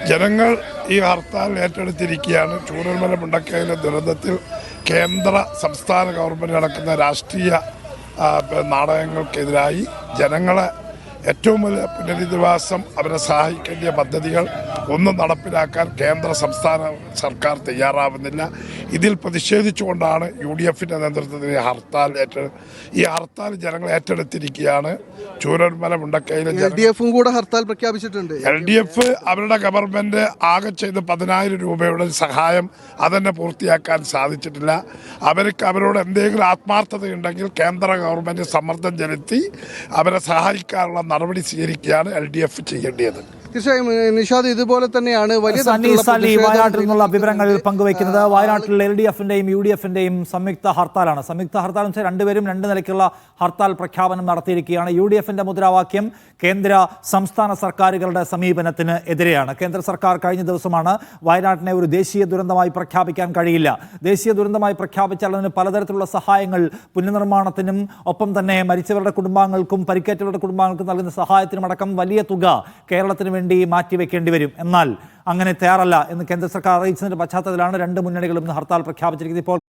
ജനങ്ങൾ ഈ ഹർത്താൽ ഏറ്റെടുത്തിരിക്കുകയാണ്. ചൂരൽമല മുണ്ടക്കയിലെ ദുരന്തത്തിൽ കേന്ദ്ര സംസ്ഥാന ഗവൺമെൻറ് നടക്കുന്ന രാഷ്ട്രീയ നാടകങ്ങൾക്കെതിരായി ജനങ്ങളെ ഏറ്റവും വലിയ പുനരധിവാസം അവരെ സഹായിക്കേണ്ട പദ്ധതികൾ ഒന്നും നടപ്പിലാക്കാൻ കേന്ദ്ര സംസ്ഥാന സർക്കാർ തയ്യാറാവുന്നില്ല. ഇതിൽ പ്രതിഷേധിച്ചുകൊണ്ടാണ് UDFിൻ്റെ നേതൃത്വത്തിൽ ഈ ഹർത്താൽ ജനങ്ങൾ ഏറ്റെടുത്തിരിക്കുകയാണ്. ചൂരൽമല മുണ്ടക്കയിലെ LDFും കൂടെ ഹർത്താൽ പ്രഖ്യാപിച്ചിട്ടുണ്ട്. LDF അവരുടെ ഗവൺമെൻറ് ആകെ ചെയ്ത് 10,000 രൂപയുടെ സഹായം അതെന്നെ പൂർത്തിയാക്കാൻ സാധിച്ചിട്ടില്ല. അവരോട് എന്തെങ്കിലും ആത്മാർത്ഥതയുണ്ടെങ്കിൽ കേന്ദ്ര ഗവൺമെൻറ് സമ്മർദ്ദം ചെലുത്തി അവരെ സഹായിക്കാനുള്ള നടപടി സ്വീകരിക്കുകയാണ് LDF ചെയ്യേണ്ടത്. തീർച്ചയായും നിഷാദ്, ഇതുപോലെ തന്നെയാണ് വയനാട്ടിൽ നിന്നുള്ള വിവരങ്ങൾ പങ്കുവയ്ക്കുന്നത്. വയനാട്ടിൽ LDFിന്റെയും UDFിന്റെയും സംയുക്ത ഹർത്താലാണ്. സംയുക്ത ഹർത്താൽ വെച്ചാൽ രണ്ടുപേരും രണ്ട് നിലയ്ക്കുള്ള ഹർത്താൽ പ്രഖ്യാപനം നടത്തിയിരിക്കുകയാണ്. UDFിന്റെ മുദ്രാവാക്യം കേന്ദ്ര സംസ്ഥാന സർക്കാരുകളുടെ സമീപനത്തിന് എതിരെയാണ്. കേന്ദ്ര സർക്കാർ കഴിഞ്ഞ ദിവസമാണ് വയനാട്ടിനെ ഒരു ദേശീയ ദുരന്തമായി പ്രഖ്യാപിക്കാൻ കഴിയില്ല, ദേശീയ ദുരന്തമായി പ്രഖ്യാപിച്ചാൽ അതിന് പലതരത്തിലുള്ള സഹായങ്ങൾ പുനർനിർമ്മാണത്തിനും ഒപ്പം തന്നെ മരിച്ചവരുടെ കുടുംബാംഗങ്ങൾക്കും പരിക്കേറ്റവരുടെ കുടുംബാംഗങ്ങൾക്കും നൽകുന്ന സഹായത്തിനുമടക്കം വലിയ തുക കേരളത്തിന് വേണ്ടി മാറ്റിവെക്കേണ്ടി വരും. എന്നാൽ അങ്ങനെ തയ്യാറല്ല എന്ന് കേന്ദ്ര സർക്കാർ അറിയിച്ചതിന്റെ പശ്ചാത്തലത്തിലാണ് രണ്ട് മുന്നണികളും ഹർത്താൽ പ്രഖ്യാപിച്ചിരിക്കുന്നത്. ഇപ്പോൾ